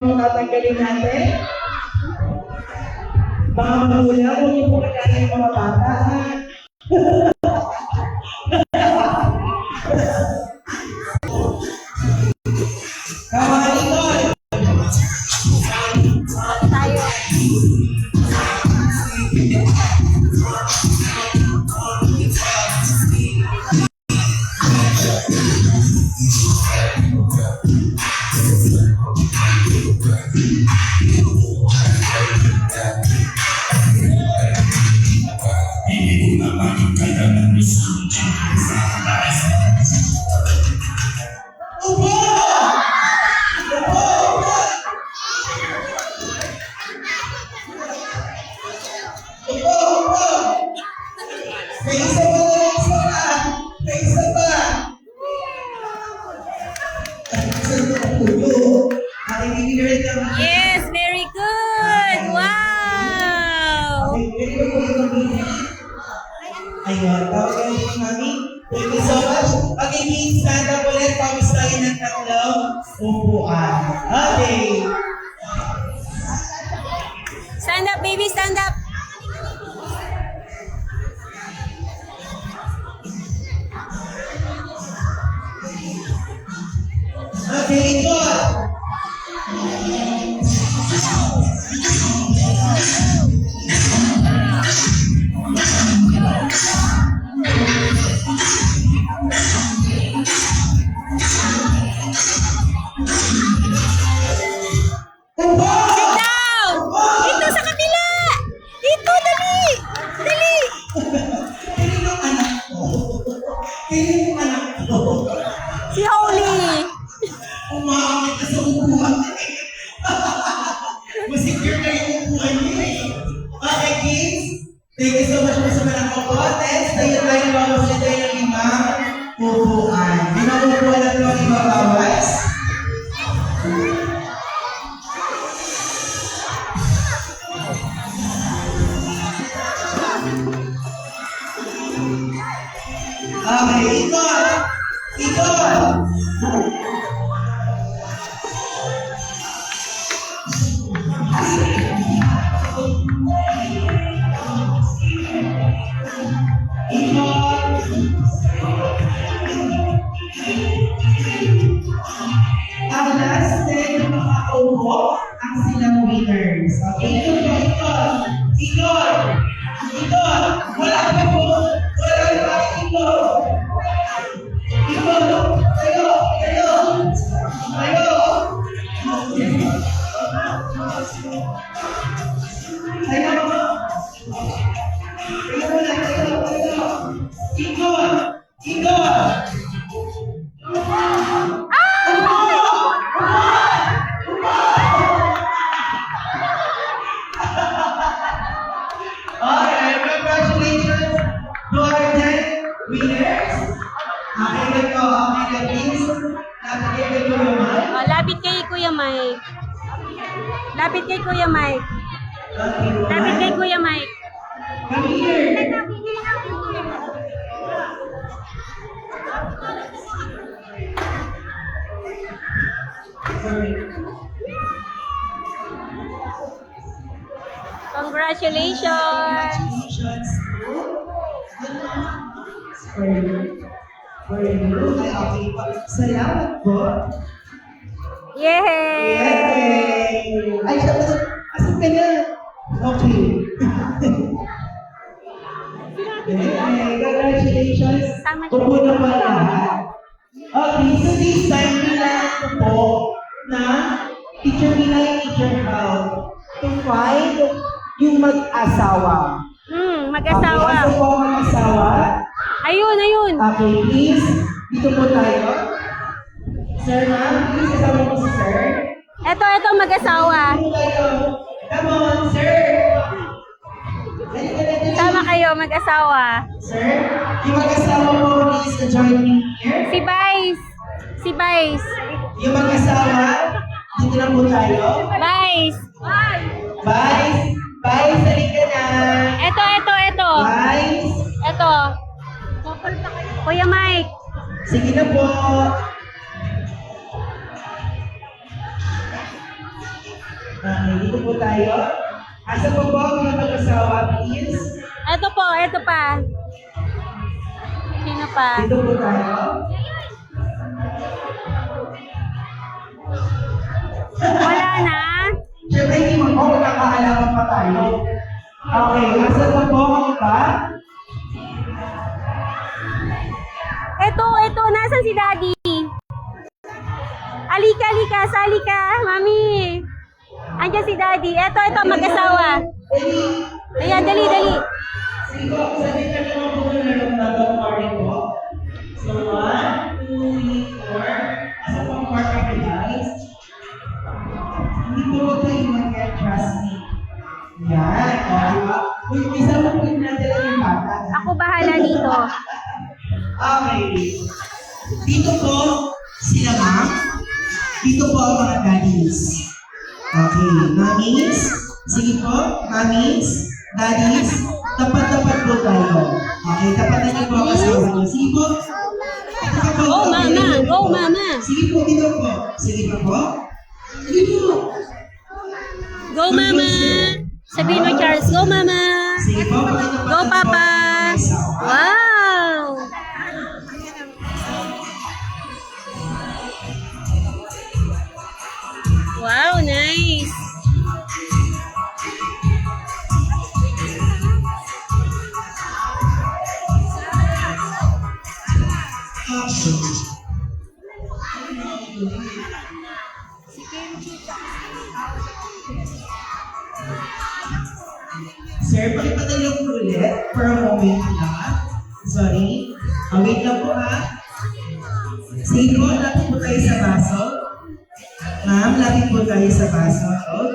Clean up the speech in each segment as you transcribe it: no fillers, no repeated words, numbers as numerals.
tatanggalin natin. Mga magulang, huwag niyo po kagaya yung mga bata. Kawali ko! Tayo. May isa pa! May isa pa! Yes, very good. Wow. Ayun, tawagan niyo si Mami. Thank you so much. Okay, please stand up ulit. Pawis tayo ng tatlong upuan. Okay. Stand up, baby. Stand up. Okay, ito. Sit down. Dito sa kabila. Dito, dali. Dali. Kaya yung anak ko. Kaya yung anak ko. Si Holy. Umaamit ka sa upuan. Masecure na yung upuan niya eh. Okay, kids. Thank you so much po sa mga kapotes. Tayo tayo bawas na tayo ng limang upuan. Limang upuan na ito ang ibabawas. Okay, ikot! Ikot! Ang last 10 na makaupo ang silang winners. Okay, ikot! Ikot! Ikot! Wala pa po! Wala pa! Ikot! Ikot! Tayo! Tayo! Tayo! Tayo! Ikot! Ikot! Alright, congratulations to our 10 winners. Okay, ito. Okay, please. Napagay ko yung mic. Oh, lapit kay Kuya Mike. Lapit kay Kuya Mike. Okay, Lapit kay one. Kuya Mike. Come here. Sorry. Congratulations. Congratulations. For you. For you. Okay. Salamat po. Yay! Yay! Ay, siya, asan ka na? Okay. Yay! Congratulations! Tama siya. Upo na ba lahat? Okay, so this time, kailangan ko po na teacher nila yung teacher help to find yung mag-asawa. Mag-asawa. Okay, asa po ang mag-asawa? Ayun, ayun. Okay, please. Dito po tayo. Sir, ma'am, please kasama mo si sir. Ito, mag-asawa. Dito tayo. Come on, sir. Sama kayo, mag-asawa. Sir, yung mag-asawa mo, please join me here. Si Vice. Si Vice. Yung mag-asawa, dito na po tayo. Vice. Vice, Vice, halika na. Ito. Vice, Ito. Kuya Mike. sige na po. Okay, dito po tayo. Asa po po mga mag-asawa, please? Ito po, ito pa. Sino pa? Dito po tayo. Wala na? Siyempre, hindi mo po nakakaalaman pa tayo. Okay, asa po po ang iba? Ito, nasan si Daddy? Alika, sali ka, Mami. Andiyan si Daddy. Ito, mag-asawa. Ayan, dali. Sige po, sabihin ka naman po na nagtatang party po. So, 1, 2, 3, 4. Asa po ang party ko, guys? Hindi po huwag kayo mag-get, trust me. Yan, o, diba? Uy, isa mo po yung nadala yung bata. Ako bahala dito. Okay. Dito po, sila ma'am. Dito po ang mga daddies. Okay, mommies. Sige po, mommies, daddies. Tapat-tapat po tayo. Okay, tapatan niyo po ang asawa niyo. Sige po. Go, mama. Sige po, dito po. Sige po. Sige po. Go, Mama. Sabihin mo, Charles, go, Mama. Sige po, pakita po. Go, Papa. Wow. Wow, nice. Sir, pakipadalo po ulit for a moment lang. Sorry. Wait lang po ha. Sige po, lapit po tayo sa baso. Ma'am, lapit po tayo sa baso.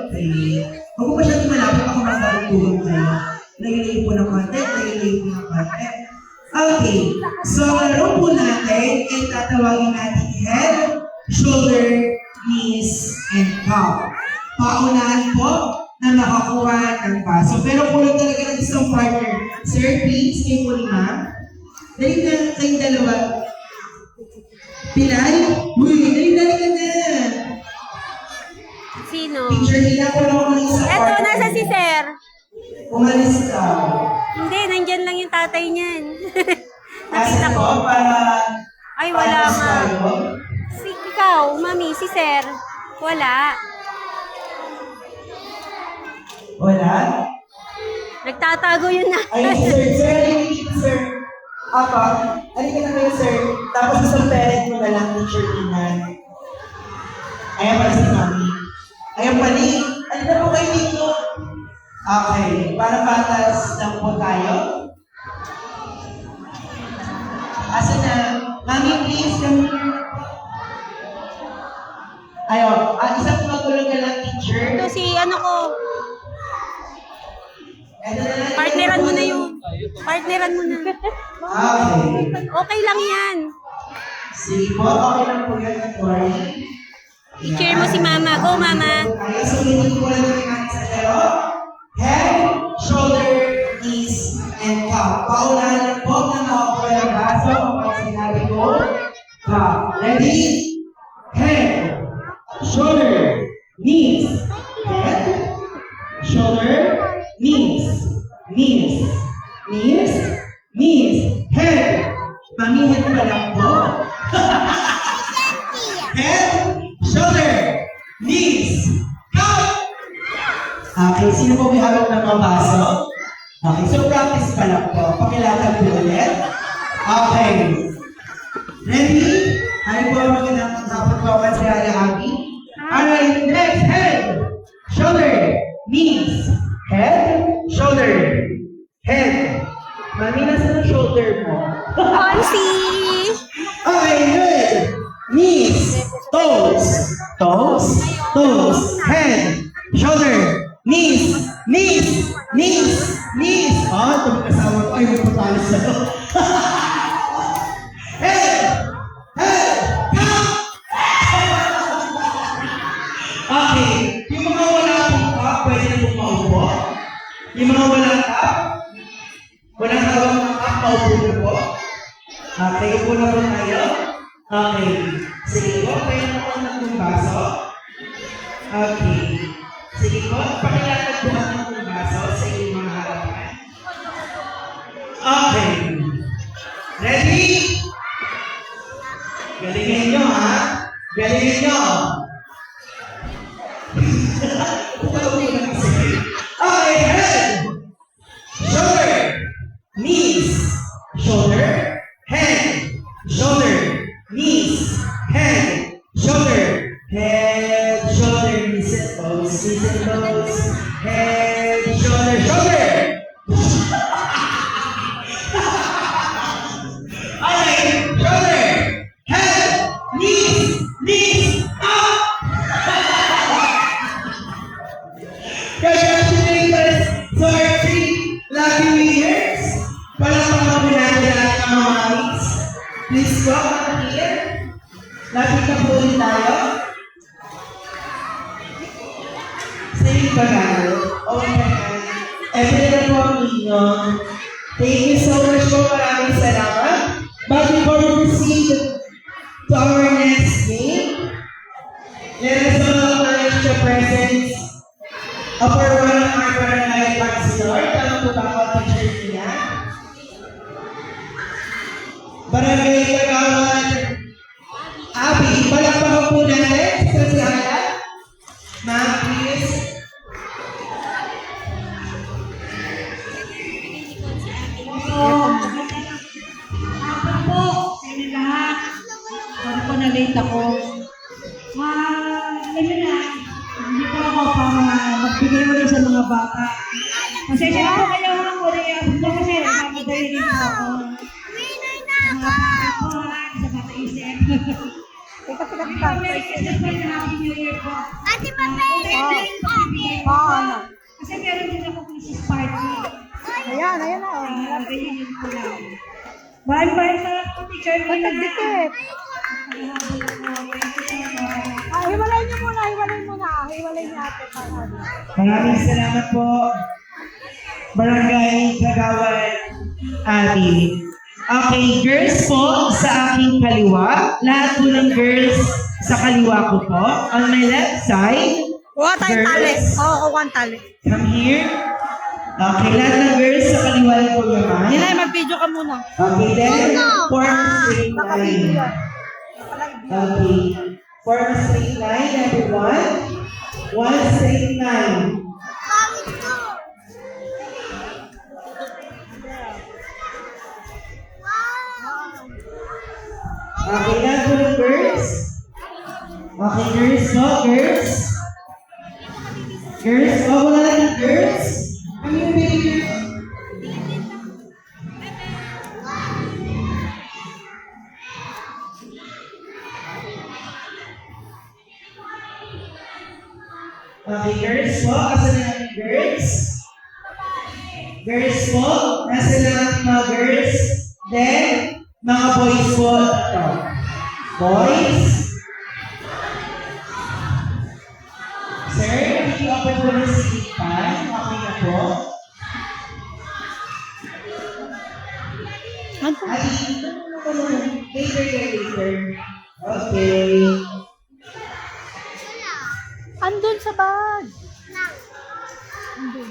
Okay. Huwag po masyadong malapit ako magkakutulog tayo. Layo-layo po ng konti, layo-layo po ng konti. Okay. So, ang laro po natin ay tatawagin natin head, shoulder, knees, and calf. Paunahan po na nakakuha ng baso. Pero kulang talaga ng isang partner. Sir, please, kayo po ni ma'am. Dali na kayong dalawa. Pilay? Uy, dali ka na. Sino? Picture nila ko lang ng isang Eto, nasa si Sir. Umalis ka. Hindi, nandyan lang yung tatay niyan. Kasi Nakita ko. ko para... Ay, wala para nga. tayo. Ikaw, Mami, si Sir. Wala. Wala? Nagtatago yun na. Ay, sir, halika sir. Apa, halika na kayo, sir. Tapos isang parent mo na lang teacher tingnan. Ayan pala si mami. Ayan pali. Ano na po kayo dito? Okay, para patas lang po tayo. Asa na? Mami, please, come here. Ayaw, isang tumagulong na lang teacher. Ito si ano ko. Ito na lang. Partneran mo na yung... Partneran mo na. Okay. Okay lang yan. Sige po, okay lang po yan. Don't worry. I-cheer mo si Mama. Go, Mama. Okay, so hindi po lang natin natin sa laro. Head, shoulder, knees, and calf. Paunahan lang po na makakuha ng baso kapag sinabi ko, calf. Ready? Head, shoulder, knees, head, shoulder, knees, knees, knees, knees, head. Mami, head pa lang po. Head, shoulder, knees, calf. Okay, sino po may hawak ng mga baso? Okay, so practice pa lang po. Pakilatag po ulit. Okay. Ready? Ano po ang magandang dapat po si Ate Abby? Alright, next, head, shoulder, knees, head, shoulder, head. Mami, nasa ng shoulder mo? Onsi! Okay, good. Knees, toes, toes, toes, head, shoulder, knees, knees, knees, knees. Ah, ito kasama ko. Ay, magpapalo sa'yo. Head, head, calf. Okay, yung mga wala pong cup, pwede na pong maupo. Yung mga wala cup, walang tawag ng cup, maupo na po. Okay, upo na po tayo. Okay. Sige po, kayo na po ng baso. Okay. Sige po, pakilapag po ang mga baso sa inyong mga harapan. Okay. Ready? Galingan nyo, ha? Galingan nyo. Okay, head. Shoulder. Knees. Shoulder. Head. Shoulder. Knees. Head. Shoulder. Head. Shoulder. Knees and toes. Knees and toes. Head. Shoulder. Shoulder. Okay. Shoulder. Head. Knees. Knees. Up. Congratulations to our 3 lucky winners. Palakpakan po natin lahat ng mga mamis. Please go, come here. Lapit na po ulit tayo. Sa inyong pagkano. Oh my God. Every na po ang inyo. Thank you so much po. Maraming salamat. But before we proceed to our next game, let us all acknowledge the presence of our one of our barangay councilor. Tama po ba ako, Teacher Tina? Barangay Kagawan Abi, palakpakan po natin sa sala. Ma'am, please. Hapon po sa inyo lahat. Sorry po na late ako. Alam niyo na, hindi po ako para magbigay ulit sa mga bata. Pasensya na po kayo mga Korea. Ito kasi mamadali rin po ako. Sa mga bata po, sa bata isip. Happy New Year po. Ate Mabel! Kasi meron din ako Christmas party. Ayan na. Reunion ko lang. Bye-bye sa teacher ko. Nagdikit. Hiwalay niyo muna. Hiwalay niyo ate. Maraming salamat po. Barangay Kagawan Abi. Okay, girls po sa aking kaliwa. Lahat po ng girls sa kaliwa ko po. On my left side, Kuha tayong tali. girls, Oo, kuha ang tali. come here. Okay, lahat ng girls sa kaliwa ko naman. Nilay, mag-video ka muna. Okay, then form a straight line. Okay, form a straight line, everyone. One straight line. Okay, lahat po ng girls. Okay, girls po, girls. Girls, wala lang ng girls. Ano yung baby girls? Okay, girls po, asa na natin girls? Girls po, nasa na natin mga girls? Then, mga boys po, ito. Boys? Sir, i-open po ng seat pan. Okay na po. Later. Okay. Andun sa bag. Andun.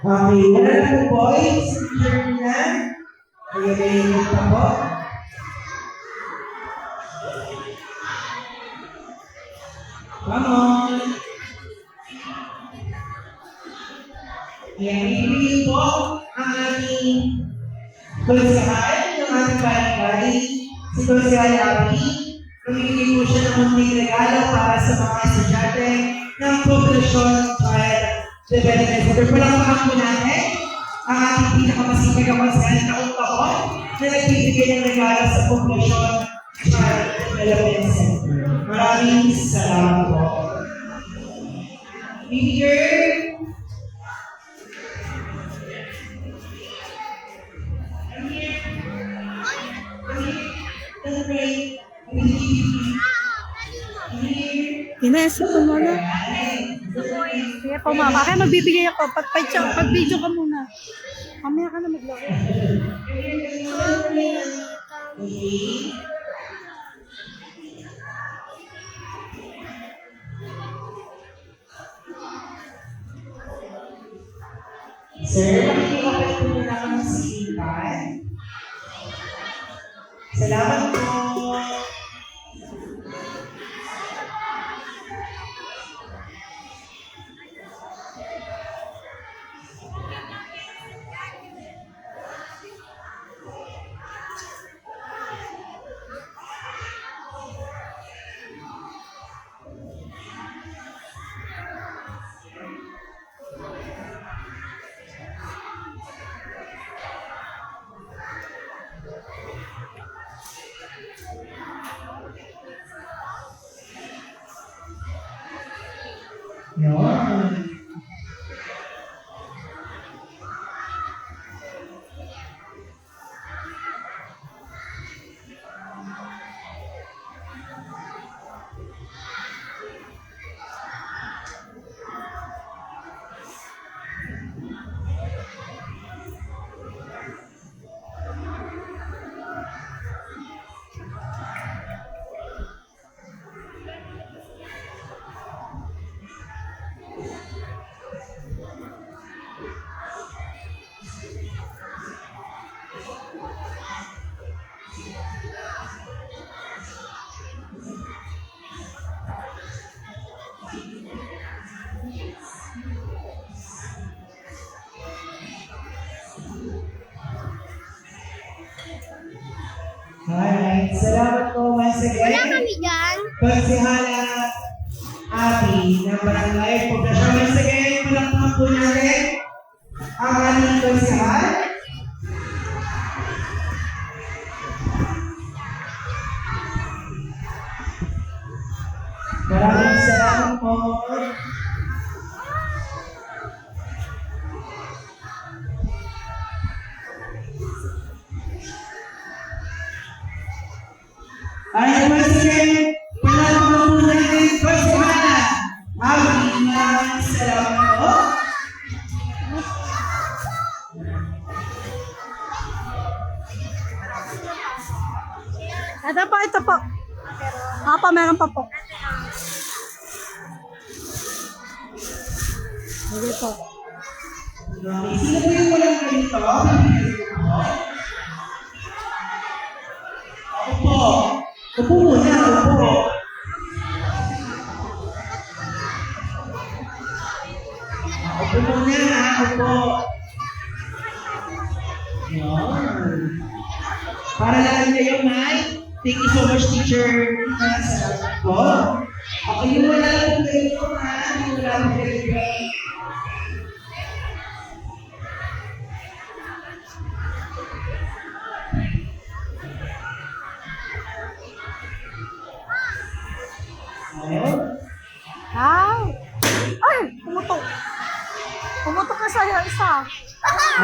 Okay, wala na po boys. Sure na. Ayun pa po. Come on. Ayan, ibigay po ang ating kulsahan, yung ating barangay, si Kulsahan Abi. Pumigil po siya ng munting regalo para sa mga estudyante ng Poblasyon Child Development Center. Palakpakan po natin ang ating pinakamasipag ang kulsahan na taon-taon na nagbibigay ng regalo sa Poblasyon Child Development Center. Maraming salamat po. Bigger. Inesipon mo na. Sige po, mama. Kaya magbibigay ako. Pag-video ka muna. Mamaya ka na maglaro. Salamat po. Yun. Alright, salamat po once Wala again. kami dyan. Konsihala Abby ng Barangay Poblasyon. Once again, palakpakan po natin ang aming konsihal. Maraming salamat po. Ay, once again, palakpakan po natin Konsihala Abby. Maraming salamat po. Ito po, ito po. Opo, meron pa po. Sige po. Okay, sino po yung walang ganito? Ako po. Upo muna, upo. Upo muna, ha? Upo. Yan. Para lang kayo, Mai. Thank you so much, teacher. Salamat po. Okay, yung wala lang kayo, ha? Yung wala lang kayo. Ayun. Ay! Ay! Pumutok! Pumutok na sa'yo, isa.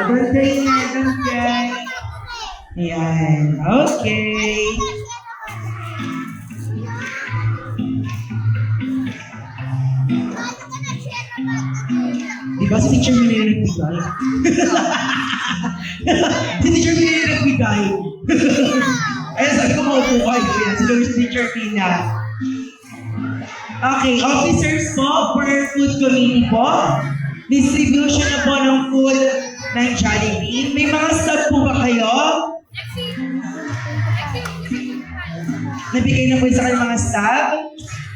Don't cry na, don't cry. Ayan, okay. Di ba si teacher mo nila nagbigay? Si teacher mo nila nagbigay. Ayun, sabi ko maupo kayo. Ayan, si Louis teacher Tina. Okay, officers po for food committee po. Distribution na po ng food ng Jollibee. May mga staff po ba kayo? Nabigay na po sa kanyang mga staff.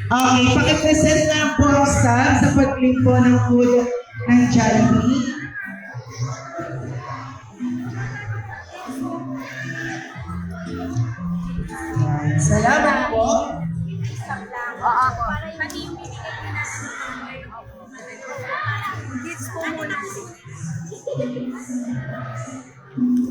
Okay, pakipresent na po ang staff sa pag-clean po ng food ng Jollibee. Salamat po.